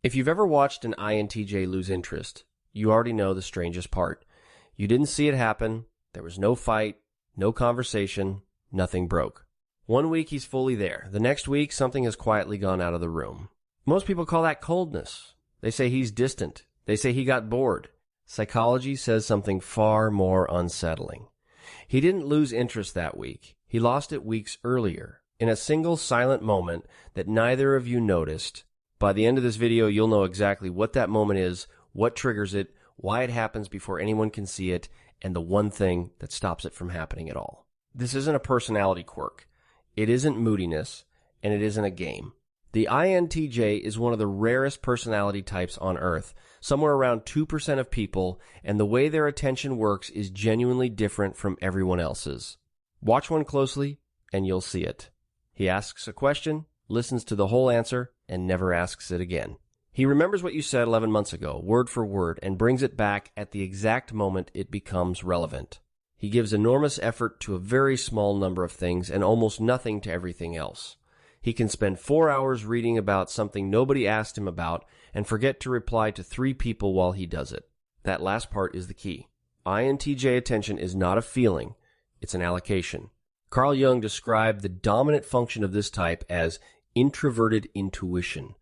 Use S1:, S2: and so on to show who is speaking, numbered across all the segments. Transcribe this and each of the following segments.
S1: If you've ever watched an INTJ lose interest, you already know the strangest part. You didn't see it happen, there was no fight, no conversation, nothing broke. 1 week he's fully there. The next week, something has quietly gone out of the room. Most people call that coldness. They say he's distant. They say he got bored. Psychology says something far more unsettling. He didn't lose interest that week. He lost it weeks earlier, in a single silent moment that neither of you noticed. By the end of this video, you'll know exactly what that moment is, what triggers it, why it happens before anyone can see it, and the one thing that stops it from happening at all. This isn't a personality quirk. It isn't moodiness, and it isn't a game. The INTJ is one of the rarest personality types on Earth, somewhere around 2% of people, and the way their attention works is genuinely different from everyone else's. Watch one closely, and you'll see it. He asks a question, listens to the whole answer, and never asks it again. He remembers what you said 11 months ago, word for word, and brings it back at the exact moment it becomes relevant. He gives enormous effort to a very small number of things and almost nothing to everything else. He can spend 4 hours reading about something nobody asked him about and forget to reply to 3 people while he does it. That last part is the key. INTJ attention is not a feeling, it's an allocation. Carl Jung described the dominant function of this type as introverted intuition.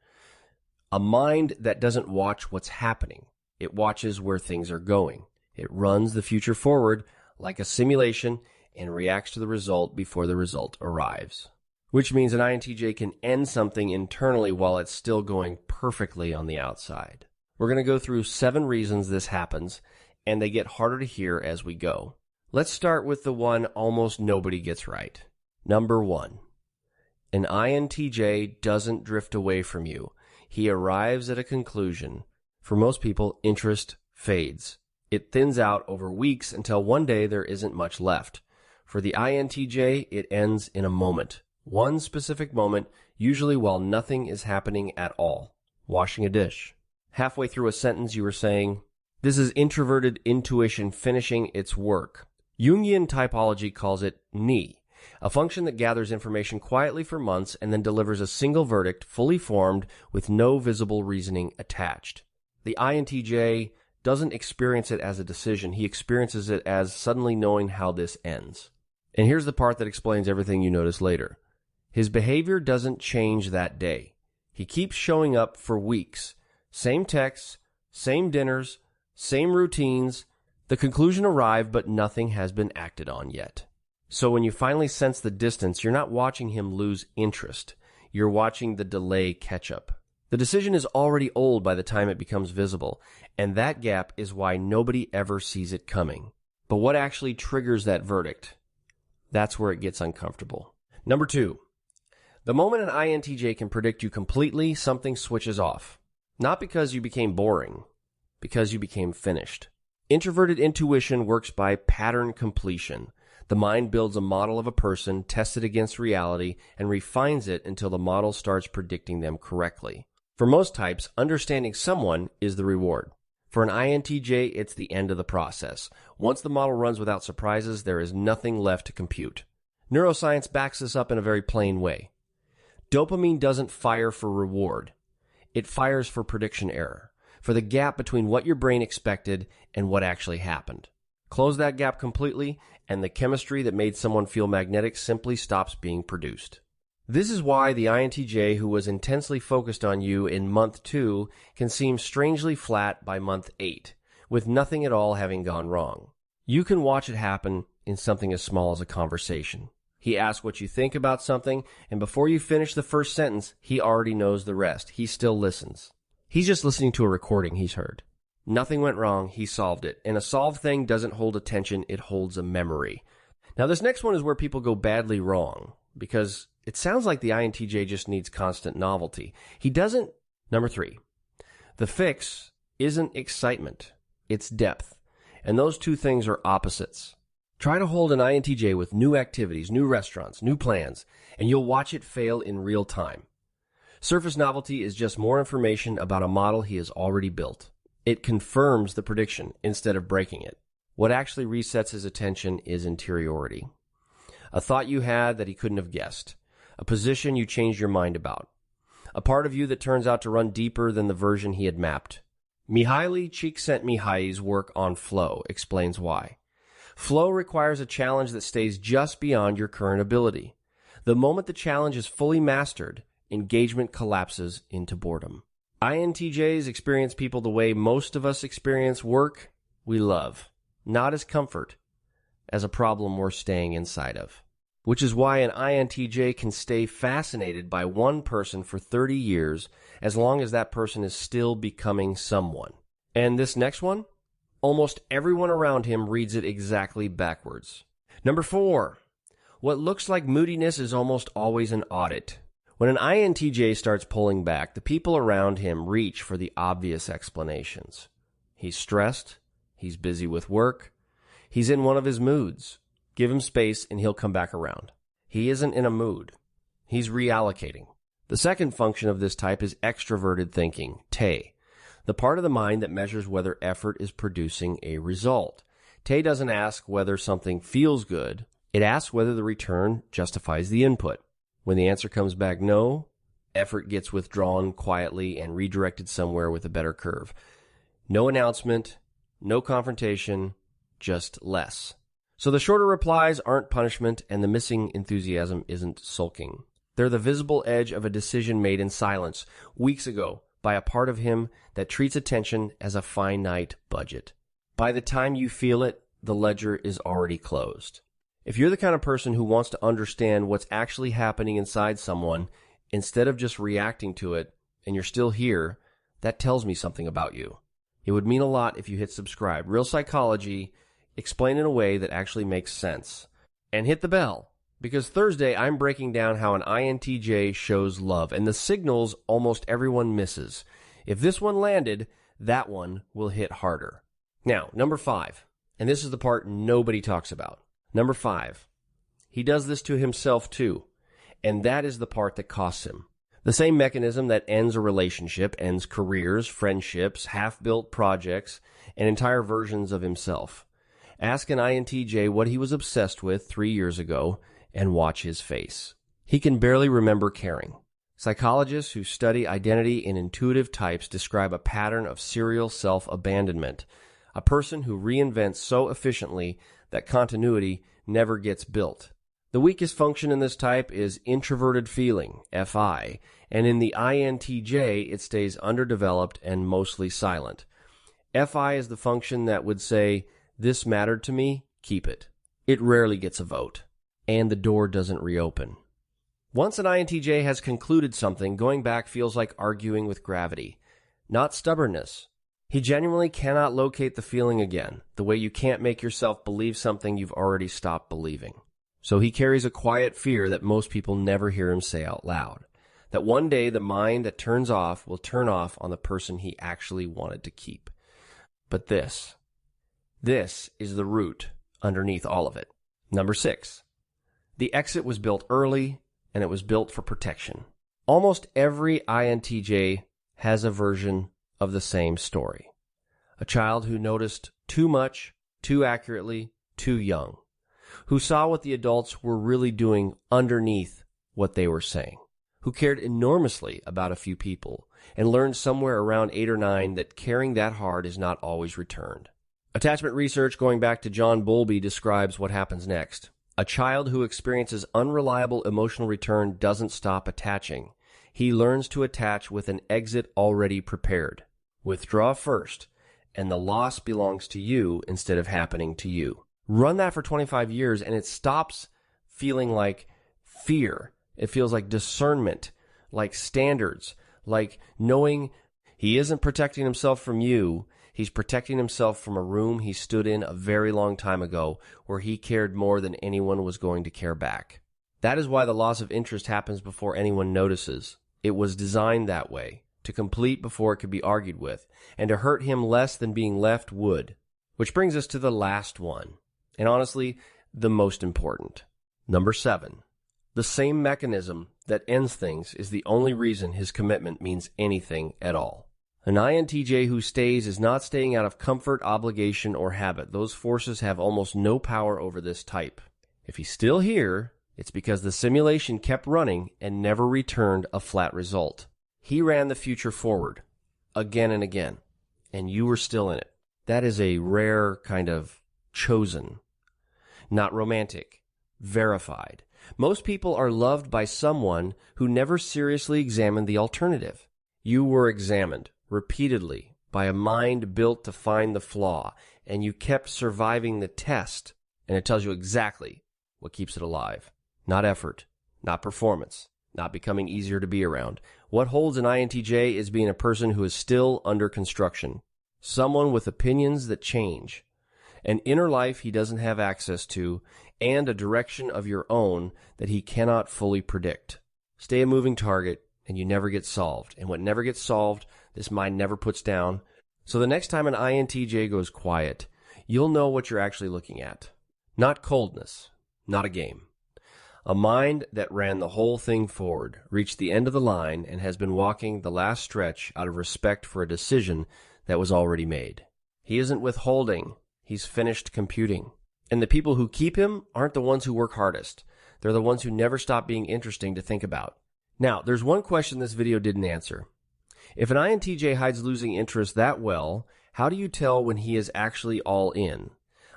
S1: A mind that doesn't watch what's happening. It watches where things are going. It runs the future forward like a simulation and reacts to the result before the result arrives. Which means an INTJ can end something internally while it's still going perfectly on the outside. We're going to go through 7 reasons this happens, and they get harder to hear as we go. Let's start with the one almost nobody gets right. Number 1. An INTJ doesn't drift away from you. He arrives at a conclusion. For most people, interest fades. It thins out over weeks until one day there isn't much left. For the INTJ, it ends in a moment. One specific moment, usually while nothing is happening at all. Washing a dish. Halfway through a sentence you were saying, "This is introverted intuition finishing its work." Jungian typology calls it ni, a function that gathers information quietly for months and then delivers a single verdict fully formed with no visible reasoning attached. The INTJ doesn't experience it as a decision. He experiences it as suddenly knowing how this ends. And here's the part that explains everything you notice later. His behavior doesn't change that day. He keeps showing up for weeks. Same texts, same dinners, same routines. The conclusion arrived, but nothing has been acted on yet. So when you finally sense the distance, you're not watching him lose interest. You're watching the delay catch up. The decision is already old by the time it becomes visible, and that gap is why nobody ever sees it coming. But what actually triggers that verdict? That's where it gets uncomfortable. Number 2. The moment an INTJ can predict you completely, something switches off. Not because you became boring, because you became finished. Introverted intuition works by pattern completion. The mind builds a model of a person, tests it against reality, and refines it until the model starts predicting them correctly. For most types, understanding someone is the reward. For an INTJ, it's the end of the process. Once the model runs without surprises, there is nothing left to compute. Neuroscience backs this up in a very plain way. Dopamine doesn't fire for reward. It fires for prediction error, for the gap between what your brain expected and what actually happened. Close that gap completely, and the chemistry that made someone feel magnetic simply stops being produced. This is why the INTJ who was intensely focused on you in month 2 can seem strangely flat by month 8, with nothing at all having gone wrong. You can watch it happen in something as small as a conversation. He asks what you think about something, and before you finish the first sentence, he already knows the rest. He still listens. He's just listening to a recording he's heard. Nothing went wrong, he solved it. And a solved thing doesn't hold attention, it holds a memory. Now this next one is where people go badly wrong, because it sounds like the INTJ just needs constant novelty. He doesn't. Number 3. The fix isn't excitement, it's depth. And those two things are opposites. Try to hold an INTJ with new activities, new restaurants, new plans, and you'll watch it fail in real time. Surface novelty is just more information about a model he has already built. It confirms the prediction instead of breaking it. What actually resets his attention is interiority. A thought you had that he couldn't have guessed. A position you changed your mind about. a part of you that turns out to run deeper than the version he had mapped. Mihaly Csikszentmihalyi's work on flow explains why. Flow requires a challenge that stays just beyond your current ability. The moment the challenge is fully mastered, engagement collapses into boredom. INTJs experience people the way most of us experience work we love, not as comfort, as a problem we're staying inside of. Which is why an INTJ can stay fascinated by one person for 30 years as long as that person is still becoming someone. And this next one? Almost everyone around him reads it exactly backwards. Number 4. What looks like moodiness is almost always an audit. When an INTJ starts pulling back, the people around him reach for the obvious explanations. He's stressed. He's busy with work. He's in one of his moods. Give him space and he'll come back around. He isn't in a mood. He's reallocating. The second function of this type is extroverted thinking, TE, the part of the mind that measures whether effort is producing a result. TE doesn't ask whether something feels good. It asks whether the return justifies the input. When the answer comes back no, effort gets withdrawn quietly and redirected somewhere with a better curve. No announcement, no confrontation, just less. So the shorter replies aren't punishment, and the missing enthusiasm isn't sulking. They're the visible edge of a decision made in silence weeks ago by a part of him that treats attention as a finite budget. By the time you feel it, the ledger is already closed. If you're the kind of person who wants to understand what's actually happening inside someone, instead of just reacting to it, and you're still here, that tells me something about you. It would mean a lot if you hit subscribe. Real psychology, explained in a way that actually makes sense. And hit the bell, because Thursday I'm breaking down how an INTJ shows love, and the signals almost everyone misses. If this one landed, that one will hit harder. Now, number 5, and this is the part nobody talks about. Number 5, he does this to himself too, and that is the part that costs him. The same mechanism that ends a relationship ends careers, friendships, half-built projects, and entire versions of himself. Ask an INTJ what he was obsessed with 3 years ago and watch his face. He can barely remember caring. Psychologists who study identity in intuitive types describe a pattern of serial self-abandonment, a person who reinvents so efficiently that continuity never gets built. The weakest function in this type is introverted feeling, FI, and in the INTJ it stays underdeveloped and mostly silent. FI is the function that would say, "This mattered to me, keep it." It rarely gets a vote, and the door doesn't reopen. Once an INTJ has concluded something, going back feels like arguing with gravity, not stubbornness. He genuinely cannot locate the feeling again, the way you can't make yourself believe something you've already stopped believing. So he carries a quiet fear that most people never hear him say out loud, that one day the mind that turns off will turn off on the person he actually wanted to keep. But this is the root underneath all of it. Number 6, the exit was built early, and it was built for protection. Almost every INTJ has a version of the same story. A child who noticed too much, too accurately, too young. Who saw what the adults were really doing underneath what they were saying. Who cared enormously about a few people and learned somewhere around 8 or 9 that caring that hard is not always returned. Attachment research going back to John Bowlby describes what happens next. A child who experiences unreliable emotional return doesn't stop attaching. He learns to attach with an exit already prepared. Withdraw first, and the loss belongs to you instead of happening to you. Run that for 25 years, and it stops feeling like fear. It feels like discernment, like standards, like knowing he isn't protecting himself from you. He's protecting himself from a room he stood in a very long time ago where he cared more than anyone was going to care back. That is why the loss of interest happens before anyone notices. It was designed that way, to complete before it could be argued with, and to hurt him less than being left would. Which brings us to the last one, and honestly, the most important. Number 7. The same mechanism that ends things is the only reason his commitment means anything at all. An INTJ who stays is not staying out of comfort, obligation, or habit. Those forces have almost no power over this type. If he's still here, it's because the simulation kept running and never returned a flat result. He ran the future forward again and again, and you were still in it. That is a rare kind of chosen, not romantic, verified. Most people are loved by someone who never seriously examined the alternative. You were examined repeatedly by a mind built to find the flaw, and you kept surviving the test, and it tells you exactly what keeps it alive. Not effort, not performance, not becoming easier to be around. What holds an INTJ is being a person who is still under construction, someone with opinions that change, an inner life he doesn't have access to, and a direction of your own that he cannot fully predict. Stay a moving target, and you never get solved. And what never gets solved, this mind never puts down. So the next time an INTJ goes quiet, you'll know what you're actually looking at. Not coldness, not a game. A mind that ran the whole thing forward, reached the end of the line, and has been walking the last stretch out of respect for a decision that was already made. He isn't withholding. He's finished computing. And the people who keep him aren't the ones who work hardest. They're the ones who never stop being interesting to think about. Now, there's one question this video didn't answer. If an INTJ hides losing interest that well, how do you tell when he is actually all in?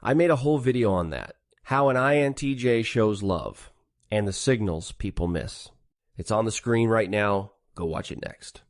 S1: I made a whole video on that. How an INTJ shows love and the signals people miss. It's on the screen right now. Go watch it next.